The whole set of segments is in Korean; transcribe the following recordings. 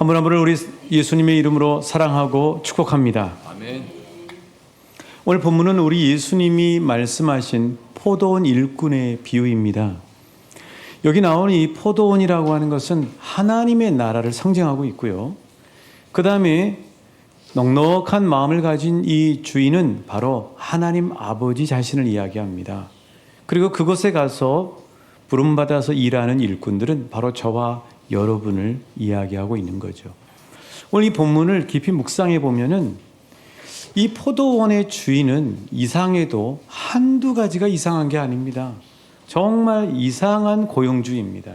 한 분 한 분을 우리 예수님의 이름으로 사랑하고 축복합니다. 아멘. 오늘 본문은 우리 예수님이 말씀하신 포도원 일꾼의 비유입니다. 여기 나오는 이 포도원이라고 하는 것은 하나님의 나라를 상징하고 있고요. 그 다음에 넉넉한 마음을 가진 이 주인은 바로 하나님 아버지 자신을 이야기합니다. 그리고 그곳에 가서 부름받아서 일하는 일꾼들은 바로 저와 여러분을 이야기하고 있는 거죠. 오늘 이 본문을 깊이 묵상해 보면은 이 포도원의 주인은 이상해도 한두 가지가 이상한 게 아닙니다. 정말 이상한 고용주입니다.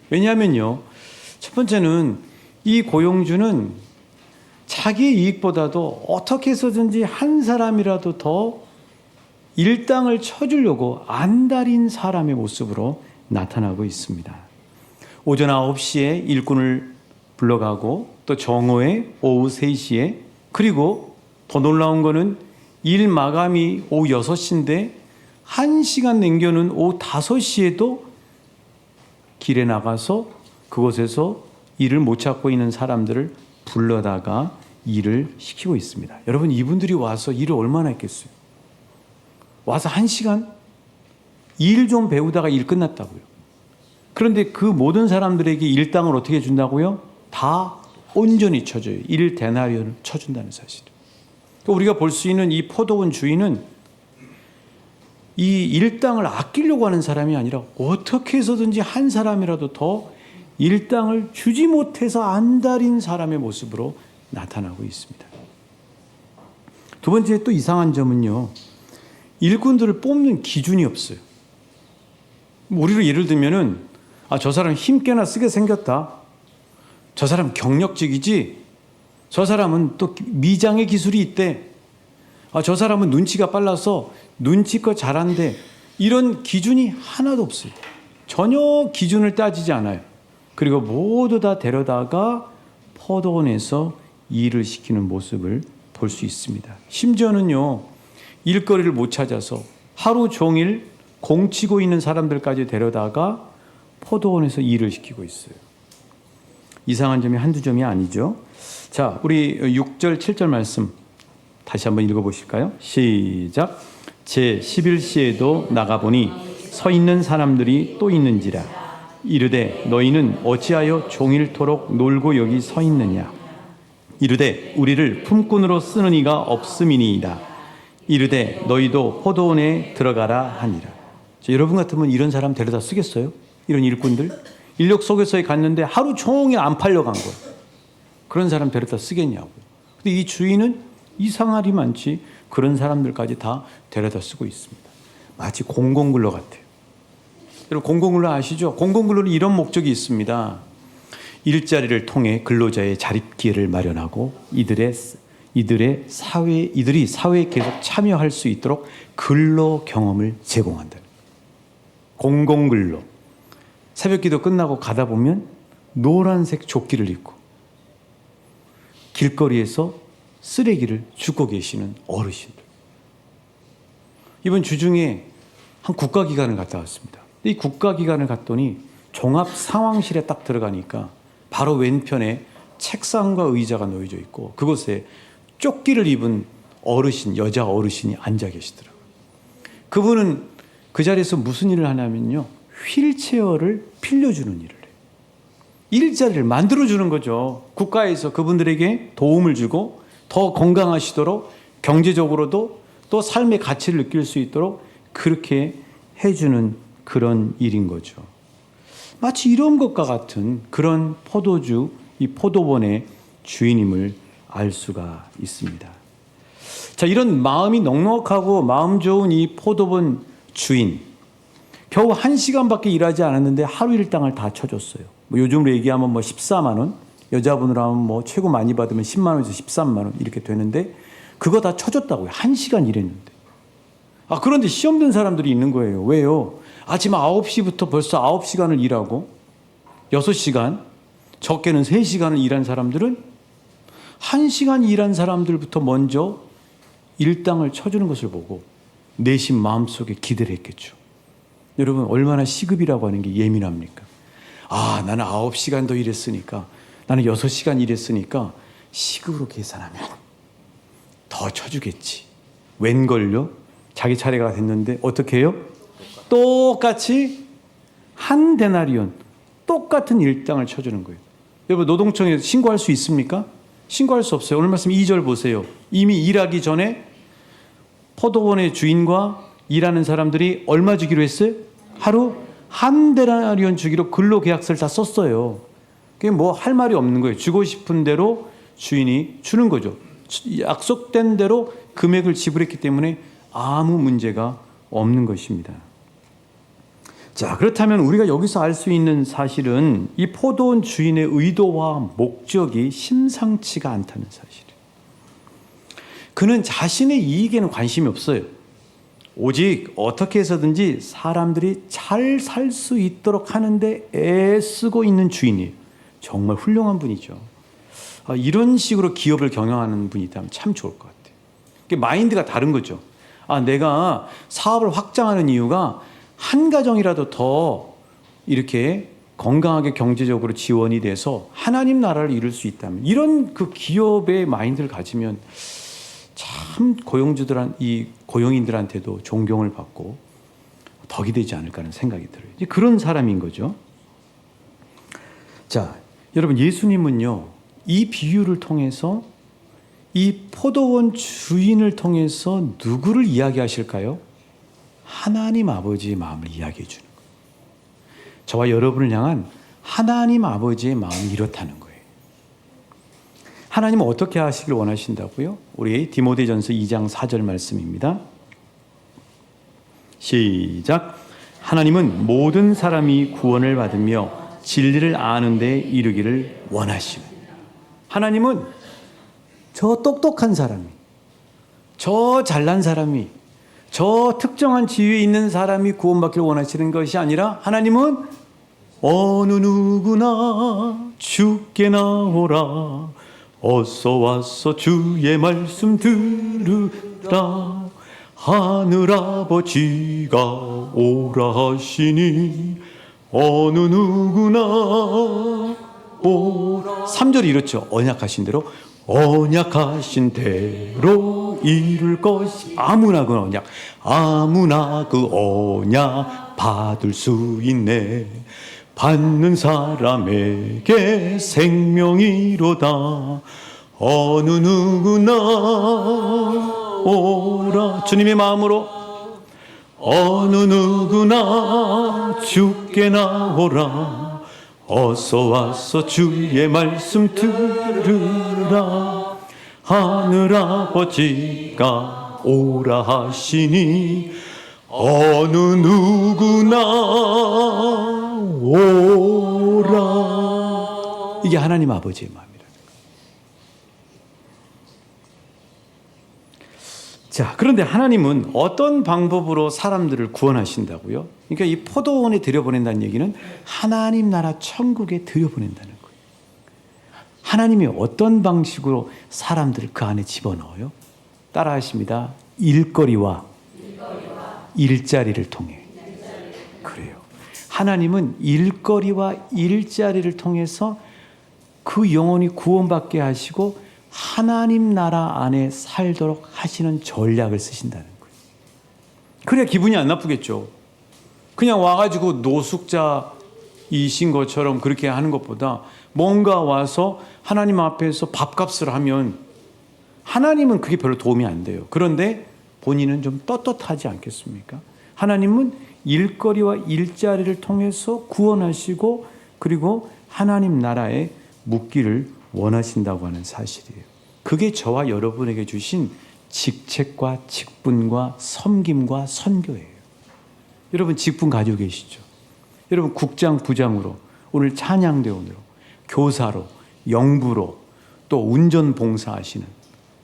왜냐하면요, 첫 번째는 이 고용주는 자기 이익보다도 어떻게 해서든지 한 사람이라도 더 일당을 쳐주려고 안달인 사람의 모습으로 나타나고 있습니다. 오전 9시에 일꾼을 불러가고 또 정오에 오후 3시에, 그리고 더 놀라운 거는 일 마감이 오후 6시인데 1시간 남겨놓은 오후 5시에도 길에 나가서 그곳에서 일을 못 찾고 있는 사람들을 불러다가 일을 시키고 있습니다. 여러분, 이분들이 와서 일을 얼마나 했겠어요? 와서 1시간? 일 좀 배우다가 일 끝났다고요. 그런데 그 모든 사람들에게 일당을 어떻게 준다고요? 다 온전히 쳐줘요. 1데나리온을 쳐준다는 사실. 우리가 볼 수 있는 이 포도원 주인은 이 일당을 아끼려고 하는 사람이 아니라 어떻게 해서든지 한 사람이라도 더 일당을 주지 못해서 안달인 사람의 모습으로 나타나고 있습니다. 두 번째 또 이상한 점은요, 일꾼들을 뽑는 기준이 없어요. 우리로 예를 들면은 저 사람 힘께나 쓰게 생겼다. 저 사람 경력직이지. 저 사람은 또 미장의 기술이 있대. 저 사람은 눈치가 빨라서 눈치껏 잘한대. 이런 기준이 하나도 없어요. 전혀 기준을 따지지 않아요. 그리고 모두 다 데려다가 포도원에서 일을 시키는 모습을 볼 수 있습니다. 심지어는요, 일거리를 못 찾아서 하루 종일 공치고 있는 사람들까지 데려다가 포도원에서 일을 시키고 있어요. 이상한 점이 한두 점이 아니죠. 자, 우리 6절, 7절 말씀 다시 한번 읽어보실까요? 시작. 제 11시에도 나가보니 서 있는 사람들이 또 있는지라. 이르되 너희는 어찌하여 종일토록 놀고 여기 서 있느냐. 이르되 우리를 품꾼으로 쓰는 이가 없음이니이다. 이르되 너희도 포도원에 들어가라 하니라. 자, 여러분 같으면 이런 사람 데려다 쓰겠어요? 이런 일꾼들? 인력 소개서에 갔는데 하루 종일 안 팔려간 거예요. 그런 사람 데려다 쓰겠냐고. 근데 이 주인은 이상하리 많지 그런 사람들까지 다 데려다 쓰고 있습니다. 마치 공공근로 같아요. 여러분, 공공근로 아시죠? 공공근로는 이런 목적이 있습니다. 일자리를 통해 근로자의 자립 기회를 마련하고 이들이 사회에 계속 참여할 수 있도록 근로 경험을 제공한다. 공공근로. 새벽기도 끝나고 가다 보면 노란색 조끼를 입고 길거리에서 쓰레기를 줍고 계시는 어르신들. 이번 주중에 한 국가기관을 갔다 왔습니다. 이 국가기관을 갔더니 종합상황실에 딱 들어가니까 바로 왼편에 책상과 의자가 놓여져 있고 그곳에 조끼를 입은 어르신, 여자 어르신이 앉아 계시더라고요. 그분은 그 자리에서 무슨 일을 하냐면요, 휠체어를 빌려주는 일을 해요. 일자리를 만들어주는 거죠. 국가에서 그분들에게 도움을 주고 더 건강하시도록 경제적으로도 또 삶의 가치를 느낄 수 있도록 그렇게 해주는 그런 일인 거죠. 마치 이런 것과 같은 그런 포도주, 이 포도원의 주인임을 알 수가 있습니다. 자, 이런 마음이 넉넉하고 마음 좋은 이 포도원 주인, 겨우 1시간밖에 일하지 않았는데 하루 일당을 다 쳐줬어요. 요즘으로 얘기하면 14만 원, 여자분으로 하면 최고 많이 받으면 10만 원에서 13만 원 이렇게 되는데 그거 다 쳐줬다고요. 1시간 일했는데. 그런데 시험 든 사람들이 있는 거예요. 왜요? 아침 9시부터 벌써 9시간을 일하고 6시간, 적게는 3시간을 일한 사람들은 1시간 일한 사람들부터 먼저 일당을 쳐주는 것을 보고 내심 마음속에 기대를 했겠죠. 여러분, 얼마나 시급이라고 하는 게 예민합니까? 나는 9시간 더 일했으니까 나는 6시간 일했으니까 시급으로 계산하면 더 쳐주겠지. 웬걸요? 자기 차례가 됐는데 어떻게 해요? 똑같이 한 데나리온, 똑같은 일당을 쳐주는 거예요. 여러분, 노동청에 신고할 수 있습니까? 신고할 수 없어요. 오늘 말씀 2절 보세요. 이미 일하기 전에 포도원의 주인과 일하는 사람들이 얼마 주기로 했어요? 하루 한 데나리온 주기로 근로계약서를 다 썼어요. 그게 뭐 할 말이 없는 거예요. 주고 싶은 대로 주인이 주는 거죠. 약속된 대로 금액을 지불했기 때문에 아무 문제가 없는 것입니다. 자, 그렇다면 우리가 여기서 알 수 있는 사실은 이 포도원 주인의 의도와 목적이 심상치가 않다는 사실이에요. 그는 자신의 이익에는 관심이 없어요. 오직 어떻게 해서든지 사람들이 잘 살 수 있도록 하는데 애쓰고 있는 주인이에요. 정말 훌륭한 분이죠. 이런 식으로 기업을 경영하는 분이 있다면 참 좋을 것 같아요. 마인드가 다른 거죠. 내가 사업을 확장하는 이유가 한 가정이라도 더 이렇게 건강하게 경제적으로 지원이 돼서 하나님 나라를 이룰 수 있다면, 이런 그 기업의 마인드를 가지면 참 고용인들한테도 존경을 받고 덕이 되지 않을까 하는 생각이 들어요. 그런 사람인 거죠. 자, 여러분, 예수님은요, 이 비유를 통해서 이 포도원 주인을 통해서 누구를 이야기하실까요? 하나님 아버지의 마음을 이야기해 주는 거예요. 저와 여러분을 향한 하나님 아버지의 마음이 이렇다는 거예요. 하나님은 어떻게 하시길 원하신다고요? 우리 디모데전서 2장 4절 말씀입니다. 시작. 하나님은 모든 사람이 구원을 받으며 진리를 아는 데 이르기를 원하십니다. 하나님은 저 똑똑한 사람이, 저 잘난 사람이, 저 특정한 지위에 있는 사람이 구원받기를 원하시는 것이 아니라, 하나님은 어느 누구나 주께 나오라, 어서 와서 주의 말씀 들으라, 하늘아버지가 오라 하시니 어느 누구나 오라. 3절이 이렇죠. 언약하신 대로, 언약하신 대로 이룰 것이. 아무나 그 언약, 아무나 그 언약 받을 수 있네. 받는 사람에게 생명이로다. 어느 누구나 오라. 주님의 마음으로 어느 누구나 주께 나오라, 어서 와서 주의 말씀 들으라, 하늘아버지가 오라 하시니 어느 누구나 오라. 이게 하나님 아버지의 마음이라는 거예요. 자, 그런데 하나님은 어떤 방법으로 사람들을 구원하신다고요? 그러니까 이 포도원에 들여보낸다는 얘기는 하나님 나라 천국에 들여보낸다는 거예요. 하나님이 어떤 방식으로 사람들을 그 안에 집어넣어요? 따라 하십니다. 일거리와 일자리를 통해. 그래요. 하나님은 일거리와 일자리를 통해서 그 영혼이 구원받게 하시고 하나님 나라 안에 살도록 하시는 전략을 쓰신다는 거예요. 그래야 기분이 안 나쁘겠죠. 그냥 와가지고 노숙자이신 것처럼 그렇게 하는 것보다 뭔가 와서 하나님 앞에서 밥값을 하면 하나님은 그게 별로 도움이 안 돼요. 그런데 본인은 좀 떳떳하지 않겠습니까? 하나님은 일거리와 일자리를 통해서 구원하시고 그리고 하나님 나라에 묵기를 원하신다고 하는 사실이에요. 그게 저와 여러분에게 주신 직책과 직분과 섬김과 선교예요. 여러분 직분 가지고 계시죠? 여러분 국장, 부장으로, 오늘 찬양대원으로, 교사로, 영부로, 또 운전 봉사하시는,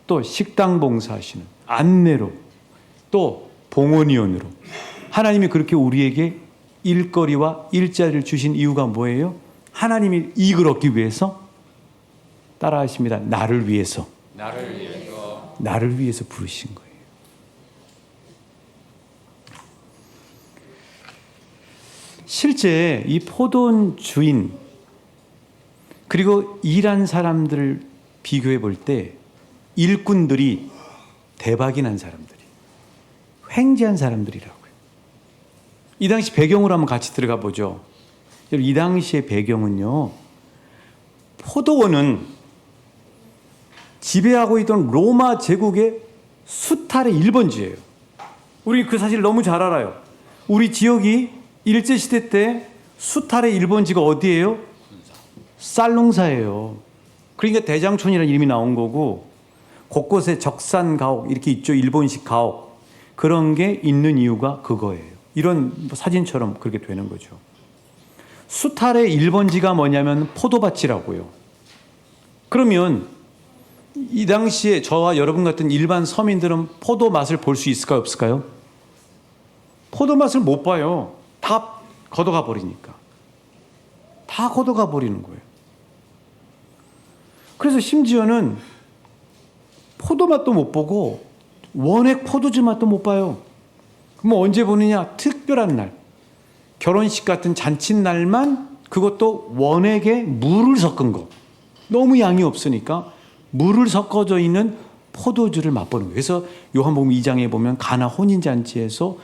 또 식당 봉사하시는, 안내로, 또 봉헌위원으로 하나님이 그렇게 우리에게 일거리와 일자리를 주신 이유가 뭐예요? 하나님이 이익을 얻기 위해서, 따라하십니다. 나를 위해서 부르신 거예요. 실제 이 포도원 주인, 그리고 일한 사람들을 비교해 볼 때 일꾼들이 대박이 난 사람들이, 횡재한 사람들이라고요. 이 당시 배경으로 한번 같이 들어가 보죠. 이 당시의 배경은요, 포도원은 지배하고 있던 로마 제국의 수탈의 1번지예요. 우리 그 사실 너무 잘 알아요. 우리 지역이 일제시대 때 수탈의 1번지가 어디예요? 쌀농사예요. 그러니까 대장촌이라는 이름이 나온 거고, 곳곳에 적산 가옥 이렇게 있죠. 일본식 가옥. 그런 게 있는 이유가 그거예요. 이런 사진처럼 그렇게 되는 거죠. 수탈의 1번지가 뭐냐면 포도밭이라고요. 그러면 이 당시에 저와 여러분 같은 일반 서민들은 포도 맛을 볼 수 있을까요, 없을까요? 포도 맛을 못 봐요. 다 걷어가 버리니까. 다 걷어가 버리는 거예요. 그래서 심지어는 포도 맛도 못 보고 원액 포도주 맛도 못 봐요. 그럼 언제 보느냐? 특별한 날, 결혼식 같은 잔칫날만, 그것도 원액에 물을 섞은 거. 너무 양이 없으니까 물을 섞어져 있는 포도주를 맛보는 거예요. 그래서 요한복음 2장에 보면 가나 혼인잔치에서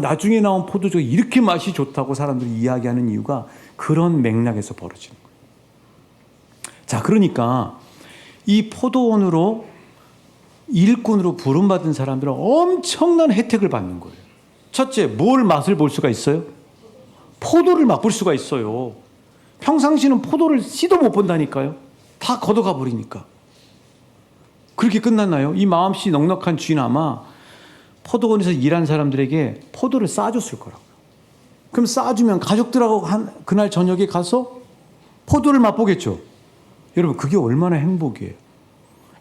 나중에 나온 포도주가 이렇게 맛이 좋다고 사람들이 이야기하는 이유가 그런 맥락에서 벌어지는 거예요. 자, 그러니까 이 포도원으로 일꾼으로 부름받은 사람들은 엄청난 혜택을 받는 거예요. 첫째, 뭘 맛을 볼 수가 있어요? 포도를 맛볼 수가 있어요. 평상시는 포도를 씨도 못 본다니까요. 다 걷어가 버리니까. 그렇게 끝났나요? 이 마음씨 넉넉한 주인 아마 포도원에서 일한 사람들에게 포도를 싸줬을 거라고요. 그럼 싸주면 가족들하고 그날 저녁에 가서 포도를 맛보겠죠. 여러분, 그게 얼마나 행복이에요.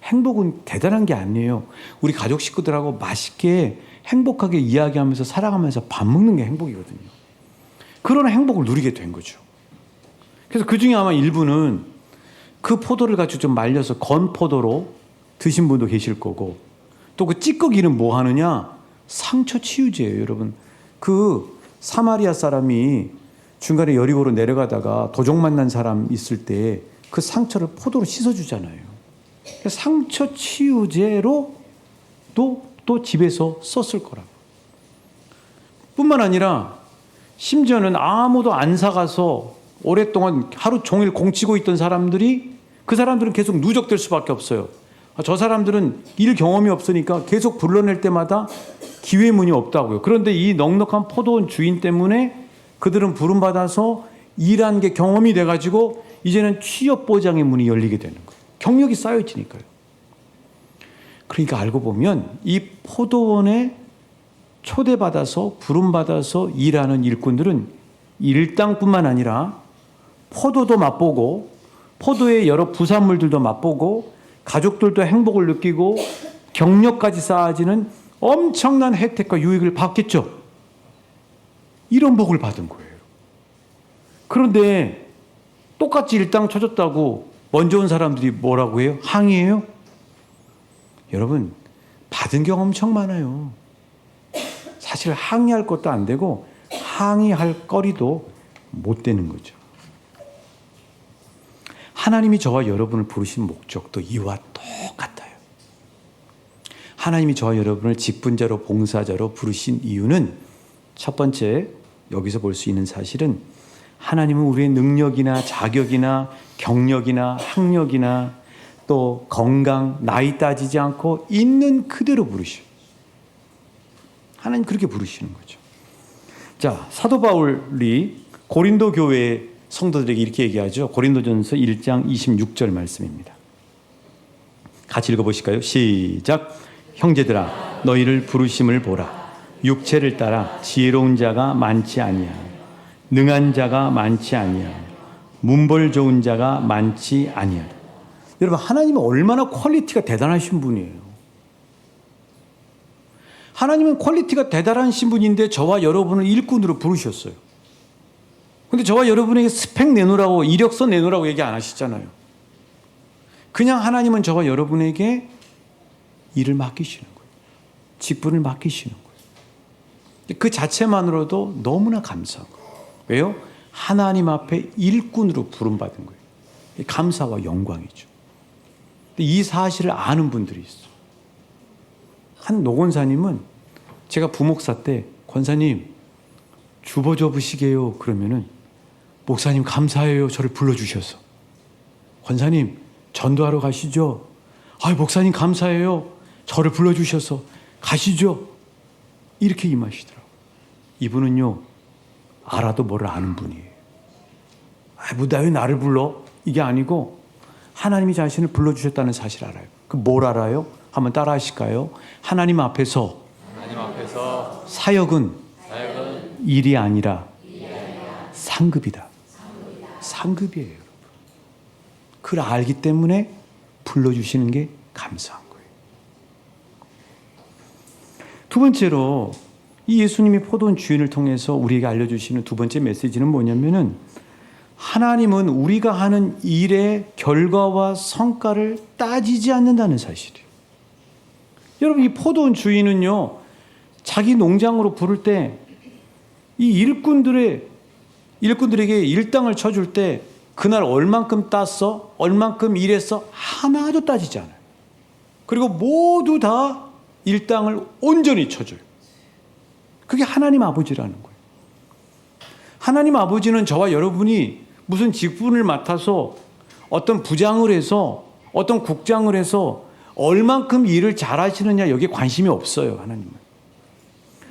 행복은 대단한 게 아니에요. 우리 가족 식구들하고 맛있게 행복하게 이야기하면서 살아가면서 밥 먹는 게 행복이거든요. 그런 행복을 누리게 된 거죠. 그래서 그 중에 아마 일부는 그 포도를 가지고 좀 말려서 건 포도로 드신 분도 계실 거고, 또 그 찌꺼기는 뭐 하느냐? 상처 치유제예요, 여러분. 그 사마리아 사람이 중간에 여리고로 내려가다가 도적 만난 사람 있을 때 그 상처를 포도로 씻어주잖아요. 상처 치유제로 또 집에서 썼을 거라고. 뿐만 아니라 심지어는 아무도 안 사가서 오랫동안 하루 종일 공치고 있던 사람들이, 그 사람들은 계속 누적될 수밖에 없어요. 저 사람들은 일 경험이 없으니까 계속 불러낼 때마다 기회문이 없다고요. 그런데 이 넉넉한 포도원 주인 때문에 그들은 부름받아서 일한 게 경험이 돼가지고 이제는 취업 보장의 문이 열리게 되는 거예요. 경력이 쌓여지니까요. 그러니까 알고 보면 이 포도원에 초대받아서 부름받아서 일하는 일꾼들은 일당뿐만 아니라 포도도 맛보고 포도의 여러 부산물들도 맛보고 가족들도 행복을 느끼고 경력까지 쌓아지는 엄청난 혜택과 유익을 받겠죠. 이런 복을 받은 거예요. 그런데 똑같이 일당 쳐줬다고 먼저 온 사람들이 뭐라고 해요? 항의해요? 여러분, 받은 경험 엄청 많아요. 사실 항의할 것도 안 되고 항의할 거리도 못 되는 거죠. 하나님이 저와 여러분을 부르신 목적도 이와 똑같아요. 하나님이 저와 여러분을 직분자로 봉사자로 부르신 이유는 첫 번째, 여기서 볼 수 있는 사실은 하나님은 우리의 능력이나 자격이나 경력이나 학력이나 또 건강, 나이 따지지 않고 있는 그대로 부르셔요. 하나님 그렇게 부르시는 거죠. 자, 사도 바울이 고린도 교회 성도들에게 이렇게 얘기하죠. 고린도전서 1장 26절 말씀입니다. 같이 읽어보실까요? 시작. 형제들아, 너희를 부르심을 보라. 육체를 따라 지혜로운 자가 많지 아니하며 능한 자가 많지 아니하며 문벌 좋은 자가 많지 아니하며. 여러분, 하나님은 얼마나 퀄리티가 대단하신 분이에요. 하나님은 퀄리티가 대단하신 분인데 저와 여러분을 일꾼으로 부르셨어요. 근데 저와 여러분에게 스펙 내놓으라고, 이력서 내놓으라고 얘기 안 하시잖아요. 그냥 하나님은 저와 여러분에게 일을 맡기시는 거예요. 직분을 맡기시는 거예요. 그 자체만으로도 너무나 감사한 거예요. 왜요? 하나님 앞에 일꾼으로 부름받은 거예요. 감사와 영광이죠. 근데 이 사실을 아는 분들이 있어. 한 노권사님은 제가 부목사 때 권사님 주보 접으시게요 그러면은 목사님 감사해요 저를 불러주셔서 권사님 전도하러 가시죠. 목사님 감사해요 저를 불러주셔서 가시죠. 이렇게 임하시더라고요. 이분은요 알아도 뭐를 아는 분이에요. 나 왜 나를 불러? 이게 아니고 하나님이 자신을 불러주셨다는 사실을 알아요. 그 뭘 알아요? 한번 따라 하실까요? 하나님 앞에서 사역은 일이 아니라 상급이다. 상급이에요, 여러분. 그걸 알기 때문에 불러주시는 게 감사한 거예요. 두 번째로 이 예수님이 포도원 주인을 통해서 우리에게 알려주시는 두 번째 메시지는 뭐냐면은 하나님은 우리가 하는 일의 결과와 성과를 따지지 않는다는 사실이에요. 여러분, 이 포도원 주인은요, 자기 농장으로 부를 때 이 일꾼들에게 일당을 쳐줄 때 그날 얼만큼 땄어? 얼만큼 일했어? 하나도 따지지 않아요. 그리고 모두 다 일당을 온전히 쳐줘요. 그게 하나님 아버지라는 거예요. 하나님 아버지는 저와 여러분이 무슨 직분을 맡아서 어떤 부장을 해서 어떤 국장을 해서 얼만큼 일을 잘하시느냐 여기에 관심이 없어요. 하나님은.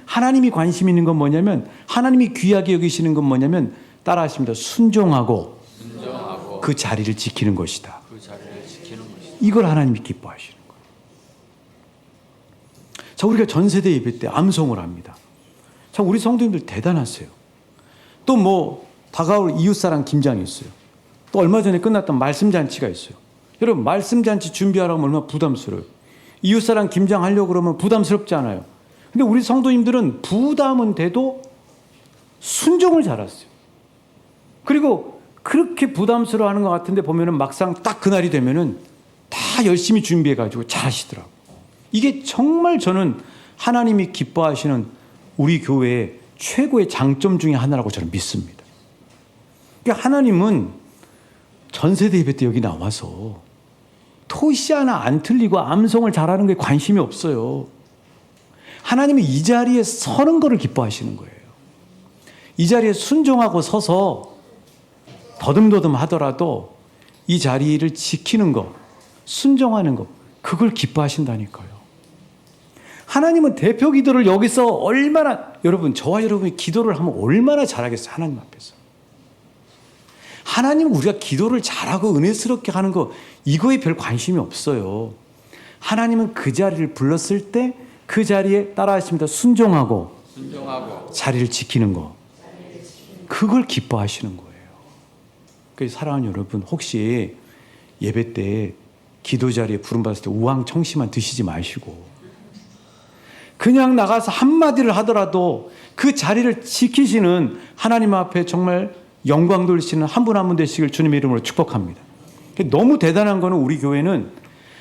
하나님이 관심 있는 건 뭐냐면 하나님이 귀하게 여기시는 건 뭐냐면 따라하십니다. 순종하고 그 자리를 지키는 것이다. 이걸 하나님이 기뻐하시는 거예요. 자, 우리가 전세대 예배 때 암송을 합니다. 참 우리 성도님들 대단하세요. 또 뭐 다가올 이웃사랑 김장이 있어요. 또 얼마 전에 끝났던 말씀잔치가 있어요. 여러분 말씀잔치 준비하라고 하면 얼마나 부담스러워요. 이웃사랑 김장하려고 그러면 부담스럽지 않아요. 근데 우리 성도님들은 부담은 돼도 순종을 잘했어요. 그리고 그렇게 부담스러워하는 것 같은데 보면은 막상 딱 그날이 되면은 다 열심히 준비해가지고 잘하시더라고요. 이게 정말 저는 하나님이 기뻐하시는 우리 교회의 최고의 장점 중에 하나라고 저는 믿습니다. 그러니까 하나님은 전세대 예배 때 여기 나와서 토시 하나 안 틀리고 암송을 잘하는 게 관심이 없어요. 하나님이 이 자리에 서는 것을 기뻐하시는 거예요. 이 자리에 순종하고 서서 더듬더듬 하더라도 이 자리를 지키는 것, 순종하는 것, 그걸 기뻐하신다니까요. 하나님은 대표 기도를 여기서 얼마나, 여러분, 저와 여러분이 기도를 하면 얼마나 잘하겠어요, 하나님 앞에서. 하나님은 우리가 기도를 잘하고 은혜스럽게 하는 거, 이거에 별 관심이 없어요. 하나님은 그 자리를 불렀을 때 그 자리에 따라하십니다. 순종하고 자리를 지키는 거. 그걸 기뻐하시는 거예요. 그래서 사랑하는 여러분, 혹시 예배 때 기도 자리에 부름받았을 때 우왕청심만 드시지 마시고 그냥 나가서 한마디를 하더라도 그 자리를 지키시는 하나님 앞에 정말 영광 돌리시는 한 분 한 분 되시길 주님의 이름으로 축복합니다. 너무 대단한 거는 우리 교회는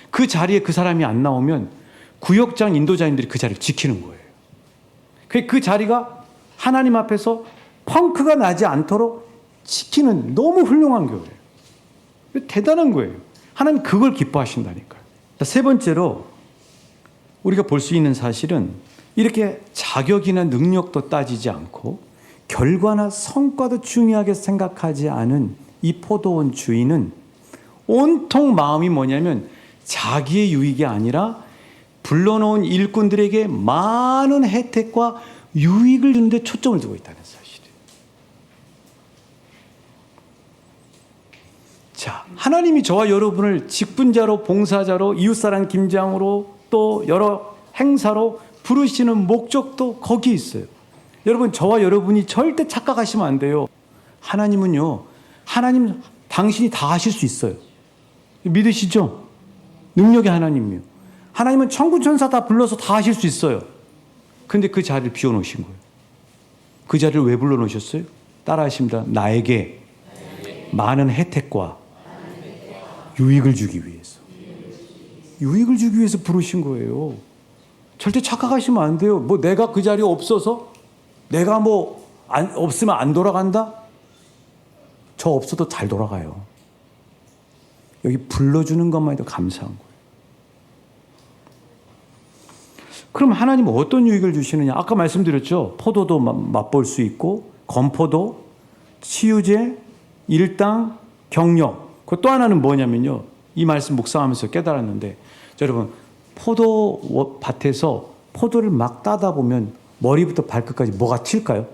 그 자리에 그 사람이 안 나오면 구역장 인도자님들이 그 자리를 지키는 거예요. 그 자리가 하나님 앞에서 펑크가 나지 않도록 지키는 너무 훌륭한 교회예요. 대단한 거예요. 하나님 그걸 기뻐하신다니까요. 세 번째로 우리가 볼 수 있는 사실은 이렇게 자격이나 능력도 따지지 않고 결과나 성과도 중요하게 생각하지 않은 이 포도원 주인은 온통 마음이 뭐냐면 자기의 유익이 아니라 불러놓은 일꾼들에게 많은 혜택과 유익을 주는 데 초점을 두고 있다는 사실이에요. 자, 하나님이 저와 여러분을 직분자로, 봉사자로, 이웃사랑 김장으로 또 여러 행사로 부르시는 목적도 거기에 있어요. 여러분, 저와 여러분이 절대 착각하시면 안 돼요. 하나님은요, 하나님 당신이 다 하실 수 있어요. 믿으시죠? 능력의 하나님이요. 하나님은 천군 천사 다 불러서 다 하실 수 있어요. 근데 그 자리를 비워놓으신 거예요. 그 자리를 왜 불러놓으셨어요? 따라하십니다. 나에게 많은 혜택과 유익을 주기 위해서. 유익을 주기 위해서 부르신 거예요. 절대 착각하시면 안 돼요. 뭐 내가 그 자리에 없어서 내가 없으면 안 돌아간다? 저 없어도 잘 돌아가요. 여기 불러주는 것만 해도 감사한 거예요. 그럼 하나님은 어떤 유익을 주시느냐? 아까 말씀드렸죠. 포도도 맛볼 수 있고 건포도, 치유제, 일당, 경력. 그 또 하나는 뭐냐면요. 이 말씀 묵상하면서 깨달았는데, 자, 여러분, 포도밭에서 포도를 막 따다 보면 머리부터 발끝까지 뭐가 튈까요?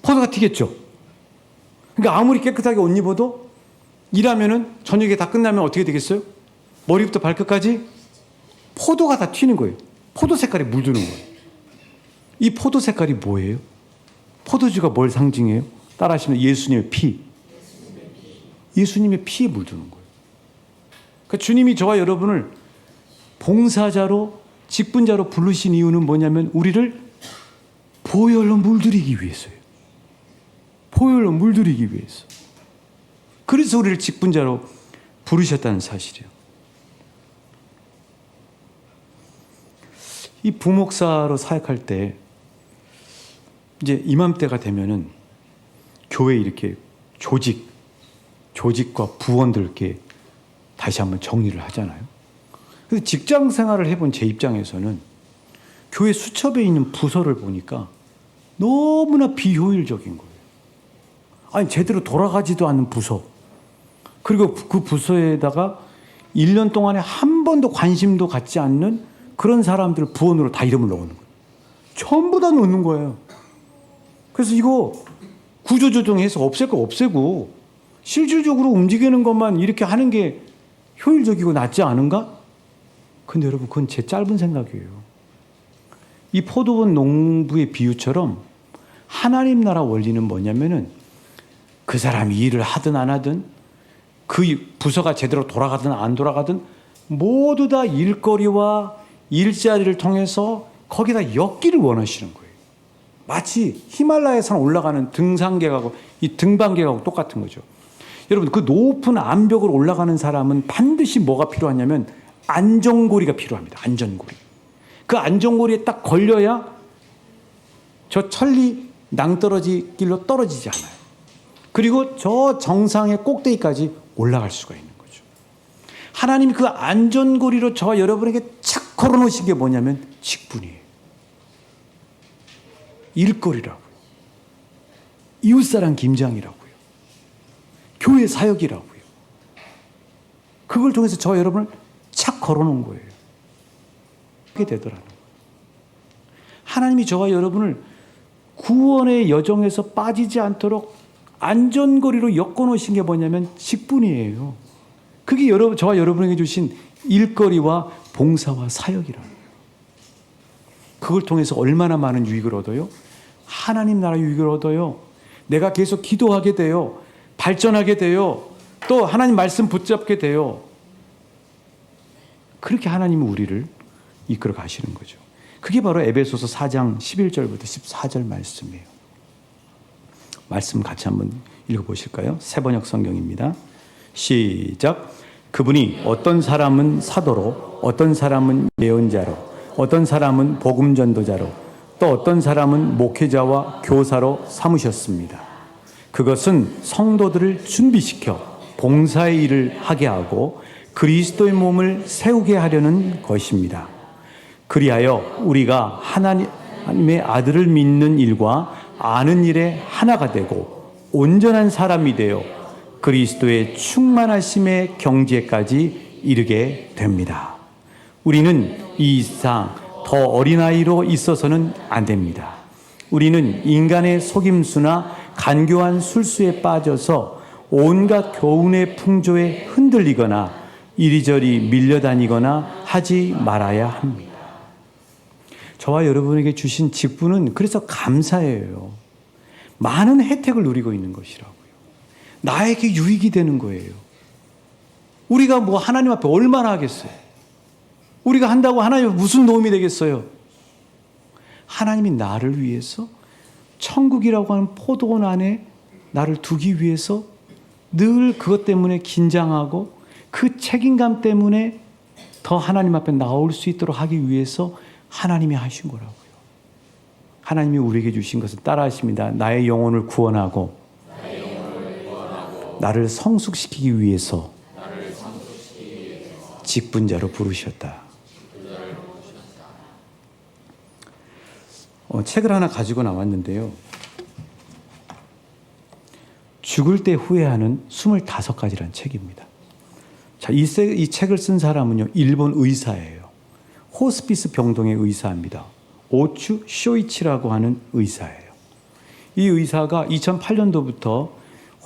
포도가 튀겠죠. 그러니까 아무리 깨끗하게 옷 입어도 일하면은 저녁에 다 끝나면 어떻게 되겠어요? 머리부터 발끝까지 포도가 다 튀는 거예요. 포도 색깔이 물드는 거예요. 이 포도 색깔이 뭐예요? 포도주가 뭘 상징해요? 따라하시면 예수님의 피. 예수님의 피에 물드는 거예요. 그러니까 주님이 저와 여러분을 봉사자로, 직분자로 부르신 이유는 뭐냐면 우리를 보혈로 물들이기 위해서예요. 보혈로 물들이기 위해서. 그래서 우리를 직분자로 부르셨다는 사실이에요. 이 부목사로 사역할 때 이제 이맘때가 되면은 교회 이렇게 조직과 부원들 이렇게 다시 한번 정리를 하잖아요. 그래서 직장 생활을 해본 제 입장에서는 교회 수첩에 있는 부서를 보니까 너무나 비효율적인 거예요. 아니, 제대로 돌아가지도 않는 부서. 그리고 그 부서에다가 1년 동안에 한 번도 관심도 갖지 않는 그런 사람들 부원으로 다 이름을 넣는 거예요. 전부 다 넣는 거예요. 그래서 이거 구조조정해서 없앨 거 없애고 실질적으로 움직이는 것만 이렇게 하는 게 효율적이고 낫지 않은가? 근데 여러분, 그건 제 짧은 생각이에요. 이 포도원 농부의 비유처럼 하나님 나라 원리는 뭐냐면은 그 사람이 일을 하든 안 하든 그 부서가 제대로 돌아가든 안 돌아가든 모두 다 일거리와 일자리를 통해서 거기다 엮기를 원하시는 거예요. 마치 히말라야 산 올라가는 등산객하고 이 등반객하고 똑같은 거죠. 여러분, 그 높은 암벽을 올라가는 사람은 반드시 뭐가 필요하냐면 안전고리가 필요합니다. 안전고리. 그 안전고리에 딱 걸려야 저 천리 낭떠러지 길로 떨어지지 않아요. 그리고 저 정상의 꼭대기까지 올라갈 수가 있는 거죠. 하나님이 그 안전고리로 저와 여러분에게 착 걸어놓으신 게 뭐냐면 직분이에요. 일거리라고요. 이웃사랑 김장이라고요. 교회 사역이라고요. 그걸 통해서 저와 여러분을 착 걸어놓은 거예요. 그렇게 되더라는 거예요. 하나님이 저와 여러분을 구원의 여정에서 빠지지 않도록 안전거리로 엮어놓으신 게 뭐냐면 직분이에요. 그게 저와 여러분에게 주신 일거리와 봉사와 사역이라는 거예요. 그걸 통해서 얼마나 많은 유익을 얻어요? 하나님 나라 유익을 얻어요. 내가 계속 기도하게 돼요. 발전하게 돼요. 또 하나님 말씀 붙잡게 돼요. 그렇게 하나님은 우리를 이끌어 가시는 거죠. 그게 바로 에베소서 4장 11절부터 14절 말씀이에요. 말씀 같이 한번 읽어보실까요? 새번역 성경입니다. 시작. 그분이 어떤 사람은 사도로, 어떤 사람은 예언자로, 어떤 사람은 복음 전도자로, 또 어떤 사람은 목회자와 교사로 삼으셨습니다. 그것은 성도들을 준비시켜 봉사의 일을 하게 하고 그리스도의 몸을 세우게 하려는 것입니다. 그리하여 우리가 하나님의 아들을 믿는 일과 아는 일에 하나가 되고 온전한 사람이 되어 그리스도의 충만하심의 경지에까지 이르게 됩니다. 우리는 이 이상 더 어린아이로 있어서는 안 됩니다. 우리는 인간의 속임수나 간교한 술수에 빠져서 온갖 교훈의 풍조에 흔들리거나 이리저리 밀려다니거나 하지 말아야 합니다. 저와 여러분에게 주신 직분은 그래서 감사해요. 많은 혜택을 누리고 있는 것이라고요. 나에게 유익이 되는 거예요. 우리가 뭐 하나님 앞에 얼마나 하겠어요? 우리가 한다고 하나님 무슨 도움이 되겠어요? 하나님이 나를 위해서 천국이라고 하는 포도원 안에 나를 두기 위해서 늘 그것 때문에 긴장하고 그 책임감 때문에 더 하나님 앞에 나올 수 있도록 하기 위해서 하나님이 하신 거라고요. 하나님이 우리에게 주신 것을 따라하십니다. 나의 영혼을 구원하고 나를 성숙시키기 위해서 직분자로 부르셨다. 책을 하나 가지고 나왔는데요. 죽을 때 후회하는 25가지라는 책입니다. 자, 이 책을 쓴 사람은요, 일본 의사예요. 호스피스 병동의 의사입니다. 오추 쇼이치라고 하는 의사예요. 이 의사가 2008년도부터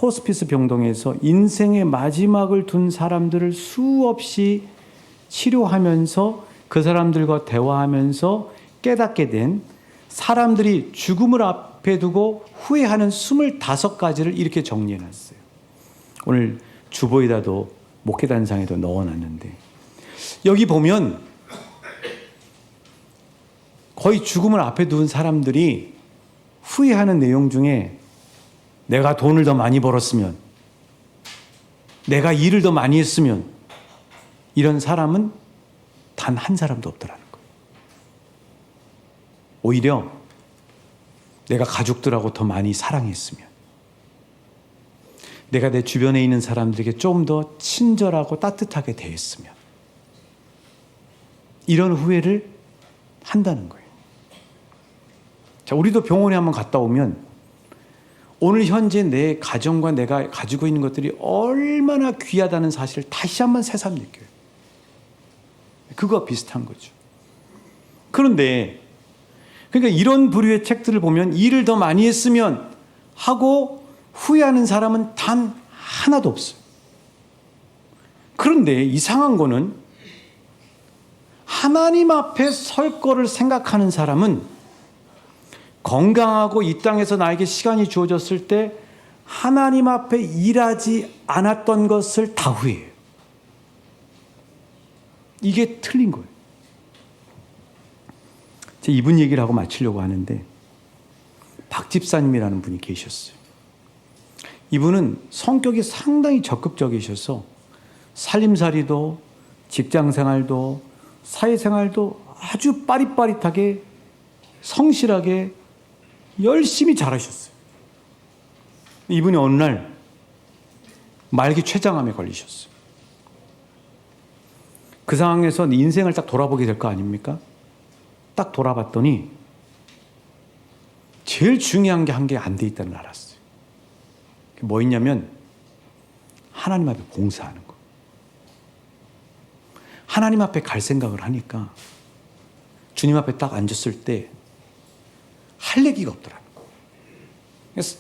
호스피스 병동에서 인생의 마지막을 둔 사람들을 수없이 치료하면서 그 사람들과 대화하면서 깨닫게 된 사람들이 죽음을 앞에 두고 후회하는 25가지를 이렇게 정리해놨어요. 오늘 주보에다도 목회단상에도 넣어놨는데, 여기 보면 거의 죽음을 앞에 둔 사람들이 후회하는 내용 중에 내가 돈을 더 많이 벌었으면, 내가 일을 더 많이 했으면, 이런 사람은 단 한 사람도 없더라는 거예요. 오히려 내가 가족들하고 더 많이 사랑했으면, 내가 내 주변에 있는 사람들에게 좀 더 친절하고 따뜻하게 대했으면, 이런 후회를 한다는 거예요. 자, 우리도 병원에 한번 갔다 오면 오늘 현재 내 가정과 내가 가지고 있는 것들이 얼마나 귀하다는 사실을 다시 한번 새삼 느껴요. 그거와 비슷한 거죠. 그런데 그러니까 이런 부류의 책들을 보면 일을 더 많이 했으면 하고 후회하는 사람은 단 하나도 없어요. 그런데 이상한 거는 하나님 앞에 설 거를 생각하는 사람은 건강하고 이 땅에서 나에게 시간이 주어졌을 때 하나님 앞에 일하지 않았던 것을 다 후회해요. 이게 틀린 거예요. 제가 이분 얘기를 하고 마치려고 하는데, 박 집사님이라는 분이 계셨어요. 이분은 성격이 상당히 적극적이셔서 살림살이도 직장생활도 사회생활도 아주 빠릿빠릿하게 성실하게 열심히 잘하셨어요. 이분이 어느 날 말기 췌장암에 걸리셨어요. 그 상황에서 인생을 딱 돌아보게 될 거 아닙니까? 딱 돌아봤더니 제일 중요한 게 한 게 안 돼 있다는 걸 알았어요. 그게 뭐였냐면 하나님 앞에 봉사하는 거. 하나님 앞에 갈 생각을 하니까 주님 앞에 딱 앉았을 때 할 얘기가 없더라는 거예요. 그래서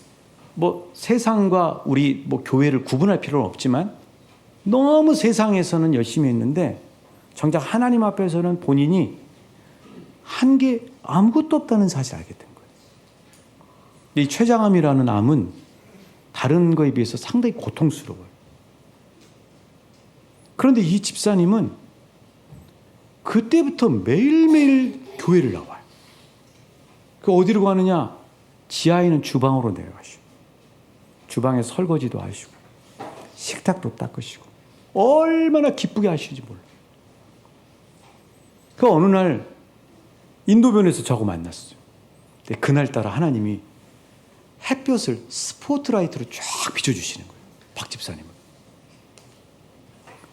뭐 세상과 우리 뭐 교회를 구분할 필요는 없지만 너무 세상에서는 열심히 했는데 정작 하나님 앞에서는 본인이 한 게 아무것도 없다는 사실을 알게 된 거예요. 이 췌장암이라는 암은 다른 거에 비해서 상당히 고통스러워요. 그런데 이 집사님은 그때부터 매일매일 교회를 나와요. 그 어디로 가느냐? 지하에 있는 주방으로 내려가시고, 주방에 설거지도 하시고, 식탁도 닦으시고, 얼마나 기쁘게 하시는지 몰라요. 그 어느 날 인도변에서 저하고 만났어요. 근데 그날따라 하나님이 햇볕을 스포트라이트로 쫙 비춰주시는 거예요. 박 집사님은.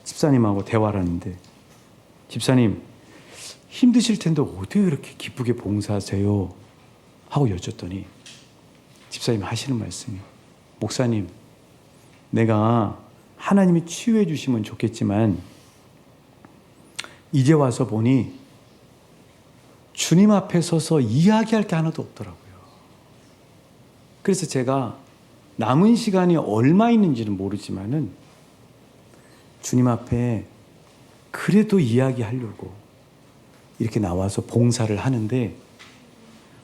집사님하고 대화를 하는데, 집사님 힘드실 텐데 어떻게 그렇게 기쁘게 봉사하세요? 하고 여쭸더니 집사님이 하시는 말씀이, 목사님, 내가 하나님이 치유해 주시면 좋겠지만 이제 와서 보니 주님 앞에 서서 이야기할 게 하나도 없더라고요. 그래서 제가 남은 시간이 얼마 있는지는 모르지만은 주님 앞에 그래도 이야기하려고 이렇게 나와서 봉사를 하는데,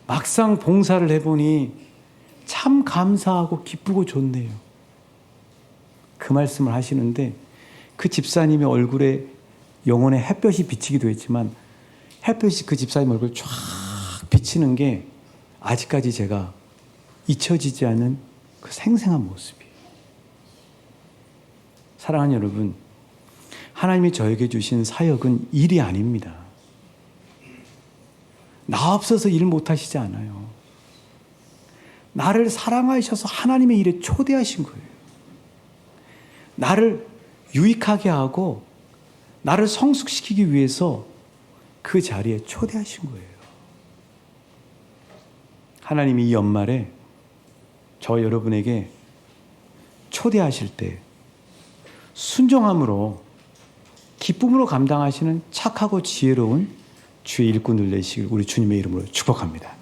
막상 봉사를 해보니 참 감사하고 기쁘고 좋네요. 그 말씀을 하시는데, 그 집사님의 얼굴에 영혼의 햇볕이 비치기도 했지만 햇볕이 그 집사님 얼굴 쫙 비치는 게 아직까지 제가 잊혀지지 않은 그 생생한 모습이에요. 사랑하는 여러분, 하나님이 저에게 주신 사역은 일이 아닙니다. 나 없어서 일 못하시지 않아요. 나를 사랑하셔서 하나님의 일에 초대하신 거예요. 나를 유익하게 하고 나를 성숙시키기 위해서 그 자리에 초대하신 거예요. 하나님이 이 연말에 저 여러분에게 초대하실 때 순종함으로 기쁨으로 감당하시는 착하고 지혜로운 주의 일꾼들 되시길 우리 주님의 이름으로 축복합니다.